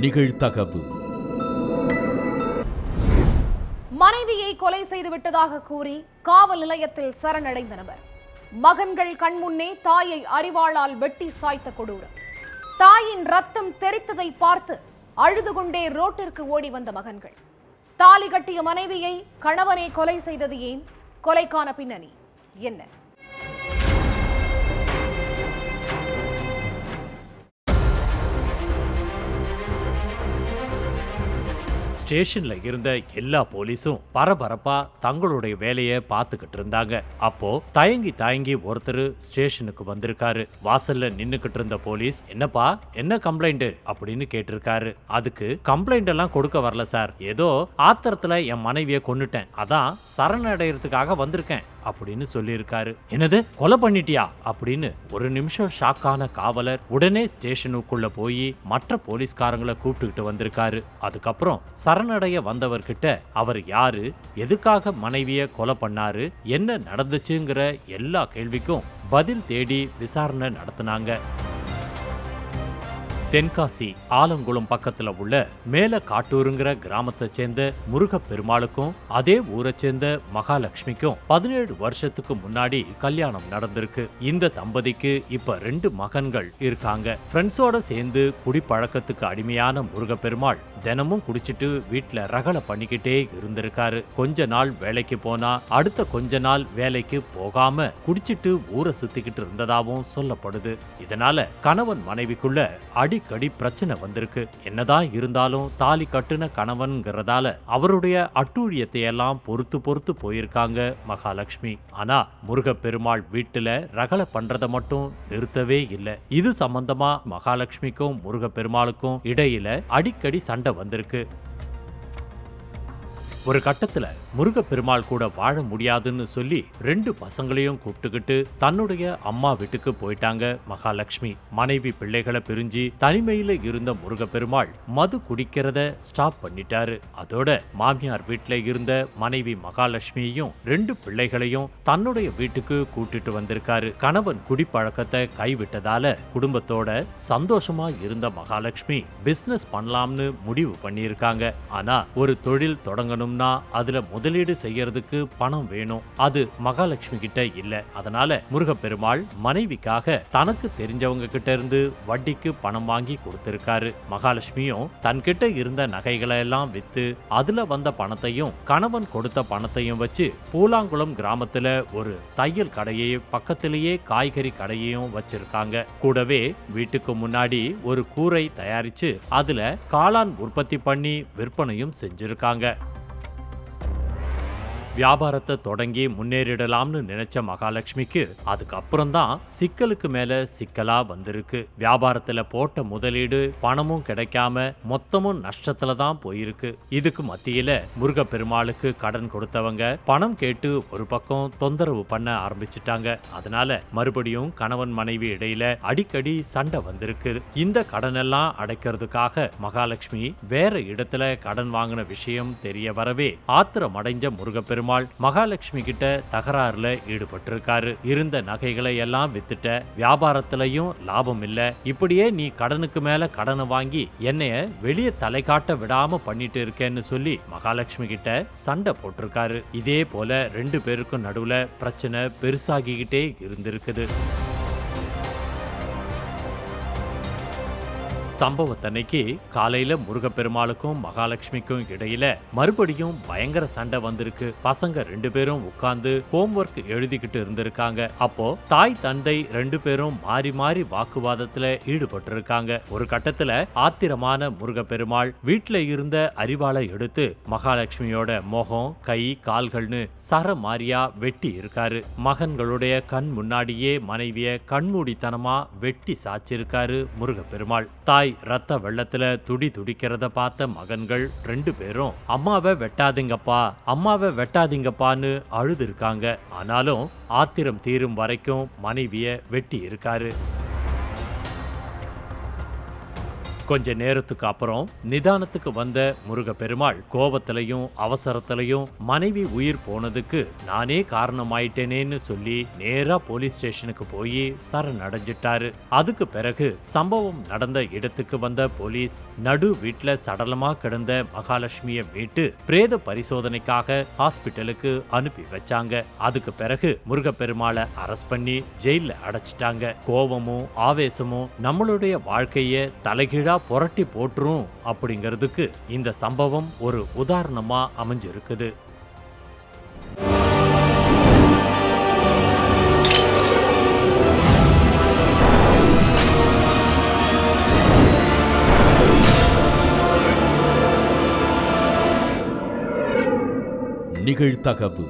நிகழ்தகவு. மனைவியை கொலை செய்து விட்டதாக கூறி காவல் நிலையத்தில் சரணடைந்த நபர். மகன்கள் கண்முன்னே தாயை அரிவாளால் வெட்டி சாய்த்த கொடூரம். தாயின் ரத்தம் தெறித்ததை பார்த்து அழுது கொண்டே ரோட்டிற்கு ஓடி வந்த மகன்கள். தாலி கட்டிய மனைவியை கணவனே கொலை செய்தது ஏன்? கொலைக்கான பின்னணி என்ன? ஸ்டேஷன்ல இருந்த எல்லா போலீஸும் பரபரப்பா தங்களுடைய வேலையை பார்த்துக்கிட்டு இருந்தாங்க. அப்போ தயங்கி ஒருத்தர் ஸ்டேஷனுக்கு வந்திருக்காரு. வாசல்ல நின்னுக்கிட்டு இருந்த போலீஸ், என்னப்பா என்ன கம்ப்ளைண்ட் அப்படின்னு கேட்டிருக்காரு. அதுக்கு கம்ப்ளைண்ட் எல்லாம் கொடுக்க வரல சார், ஏதோ ஆத்திரத்துல என் மனைவியை கொன்னுட்டேன், அதான் சரணடைறதுக்காக வந்திருக்கேன் அப்படின்னு சொல்லியிருக்காரு. என்னது, கொலை பண்ணிட்டியா அப்படின்னு ஒரு நிமிஷம் ஷாக்கான காவலர் உடனே ஸ்டேஷனுக்குள்ள போய் மற்ற போலீஸ்காரங்களை கூப்பிட்டுக்கிட்டு வந்திருக்காரு. அதுக்கப்புறம் சரணடைய வந்தவர்கிட்ட அவர் யாரு, எதுக்காக மனைவிய கொலை பண்ணாரு, என்ன நடந்துச்சுங்கிற எல்லா கேள்விக்கும் பதில் தேடி விசாரணை நடத்தினாங்க. தென்காசி ஆலங்குளம் பக்கத்துல உள்ள மேல காட்டூருங்கிற கிராமத்தை சேர்ந்த முருகப்பெருமாளுக்கும் அதே ஊரை சேர்ந்த மகாலட்சுமிக்கும் 17 வருஷத்துக்கு முன்னாடி கல்யாணம் நடந்திருக்கு. இந்த தம்பதிக்கு இப்ப 2 மகன்கள் இருக்காங்க. ஃப்ரெண்ட்ஸோட சேர்ந்து குடிப்பழக்கத்துக்கு அடிமையான முருகப்பெருமாள் தினமும் குடிச்சிட்டு வீட்டுல ரகலை பண்ணிக்கிட்டே இருந்திருக்காரு. கொஞ்ச நாள் வேலைக்கு போனா அடுத்த கொஞ்ச நாள் வேலைக்கு போகாம குடிச்சிட்டு ஊரை சுத்திக்கிட்டு இருந்ததாவும் சொல்லப்படுது. இதனால கணவன் மனைவிக்குள்ள அடிக்கடி பிரச்சனை வந்திருக்கு. என்னதான் இருந்தாலும் தாலி கட்டுன கணவன்கிறதால அவருடைய அட்டூழியத்தை எல்லாம் பொறுத்து போயிருக்காங்க மகாலட்சுமி. ஆனா முருகப்பெருமாள் வீட்டுல ரகலை பண்றத மட்டும் நிறுத்தவே இல்லை. இது சம்பந்தமா மகாலட்சுமிக்கும் முருகப்பெருமாளுக்கும் இடையில அடிக்கடி சண்டை வந்திருக்கு. ஒரு கட்டத்துல முருகப்பெருமாள் கூட வாழ முடியாதுன்னு சொல்லி 2 பசங்களையும் கூப்பிட்டுக்கிட்டு தன்னுடைய அம்மா வீட்டுக்கு போயிட்டாங்க மகாலட்சுமி. மனைவி பிள்ளைகளை பிரிஞ்சு தனிமையில இருந்த முருகப்பெருமாள் மது குடிக்கிறத ஸ்டாப் பண்ணிட்டாரு. அதோட மாமியார் வீட்டுல இருந்த மனைவி மகாலட்சுமியையும் 2 பிள்ளைகளையும் தன்னுடைய வீட்டுக்கு கூட்டிட்டு வந்திருக்காரு. கணவன் குடிப்பழக்கத்தை கைவிட்டதால குடும்பத்தோட சந்தோஷமா இருந்த மகாலட்சுமி பிசினஸ் பண்ணலாம்னு முடிவு பண்ணியிருக்காங்க. ஆனா ஒரு தொழில் தொடங்கணும், அதுல முதலீடு செய்யறதுக்கு பணம் வேணும். அது மகாலட்சுமி கிட்ட இல்ல. அதனால முருகப்பெருமாள் மனைவிக்காக தனக்கு தெரிஞ்சவங்க கிட்ட இருந்து வட்டிக்கு பணம் வாங்கி கொடுத்திருக்காரு. மகாலட்சுமியும் தன்கிட்ட இருந்த நகைகளை எல்லாம் வித்து அதுல வந்த பணத்தையும் கணவன் கொடுத்த பணத்தையும் வச்சு பூலாங்குளம் கிராமத்துல ஒரு தையல் கடையை பக்கத்திலேயே காய்கறி கடையையும் வச்சிருக்காங்க. கூடவே வீட்டுக்கு முன்னாடி ஒரு கூரை தயாரிச்சு அதுல காளான் உற்பத்தி பண்ணி விற்பனையும் செஞ்சிருக்காங்க. வியாபாரத்தை தொடங்கி முன்னேறிடலாம்னு நினைச்ச மகாலட்சுமிக்கு அதுக்கப்புறம் தான் சிக்கலுக்கு மேல சிக்கலா வந்திருக்கு. வியாபாரத்துல போட்ட முதலீடு பணமும் கிடைக்காம மொத்தமும் நஷ்டத்துல தான் போயிருக்கு. இதுக்கு மத்தியில முருகப்பெருமாளுக்கு கடன் கொடுத்தவங்க பணம் கேட்டு ஒரு பக்கம் தொந்தரவு பண்ண ஆரம்பிச்சுட்டாங்க. அதனால மறுபடியும் கணவன் மனைவி இடையில அடிக்கடி சண்டை வந்திருக்கு. இந்த கடன் எல்லாம் அடைக்கிறதுக்காக மகாலட்சுமி வேற இடத்துல கடன் வாங்கின விஷயம் தெரிய வரவே ஆத்திரம் அடைஞ்ச முருகப்பெருமாள் மகாலட்சுமி கிட்ட தகராறுல ஈடுபட்டிருக்காரு. இருந்த நகைகளை எல்லாம் வித்துட்ட, வியாபாரத்திலையும் லாபம் இல்ல, இப்படியே நீ கடனுக்கு மேல கடனை வாங்கி என்னைய வெளியே தலை காட்ட விடாம பண்ணிட்டு இருக்கேன்னு சொல்லி மகாலட்சுமி கிட்ட சண்டை போட்டிருக்காரு. இதே போல 2 பேருக்கும் நடுவுல பிரச்சனை பெருசாகிக்கிட்டே இருந்திருக்குது. சம்பவத்தன்னைக்கு காலையில முருகப்பெருமாளுக்கும் மகாலட்சுமிக்கும் இடையில மறுபடியும் பயங்கர சண்டை வந்திருக்கு. பசங்க 2 பேரும் உட்கார்ந்து ஹோம்வொர்க் எழுதிக்கிட்டு இருந்திருக்காங்க. அப்போ தாய் தந்தை 2 பேரும் மாறி மாறி வாக்குவாதத்துல ஈடுபட்டு ஒரு கட்டத்துல ஆத்திரமான முருகப்பெருமாள் வீட்டுல இருந்த அரிவாளை எடுத்து மகாலட்சுமியோட முகம், கை, கால்கள்னு சர மாரியா வெட்டி இருக்காரு. மகன்களுடைய கண் முன்னாடியே மனைவிய கண்மூடித்தனமா வெட்டி சாச்சிருக்காரு முருகப்பெருமாள். தாய் ரத்த வெள்ளத்துல துடிக்கிறத பார்த்த மகன்கள் 2 பேரும் அம்மாவை வெட்டாதீங்கப்பா, அம்மாவை வெட்டாதீங்கப்பான்னு அழுது இருக்காங்க. ஆனாலும் ஆத்திரம் தீரும் வரைக்கும் மனைவிய வெட்டி இருக்காரு. கொஞ்ச நேரத்துக்கு அப்புறம் நிதானத்துக்கு வந்த முருகப்பெருமாள் கோபத்திலையும் அவசரத்திலையும் மனைவி உயிர் போனதுக்கு நானே காரணமாயிட்டேனேன்னு சொல்லி நேரா போலீஸ் ஸ்டேஷனுக்கு போய் சரணடைஞ்சிட்டாரு. அதுக்கு பிறகு சம்பவம் நடந்த இடத்துக்கு வந்த போலீஸ் நடு வீட்டுல சடலமா கிடந்த மகாலட்சுமியை மீட்டு பிரேத பரிசோதனைக்காக ஹாஸ்பிட்டலுக்கு அனுப்பி வச்சாங்க. அதுக்கு பிறகு முருகப்பெருமாளை அரெஸ்ட் பண்ணி ஜெயில அடைச்சிட்டாங்க. கோபமும் ஆவேசமும் நம்மளுடைய வாழ்க்கைய தலைகீழா புரட்டி போட்டுரும் அப்படிங்கிறதுக்கு இந்த சம்பவம் ஒரு உதாரணமா அமைஞ்சிருக்குது. நிகழ்தகவு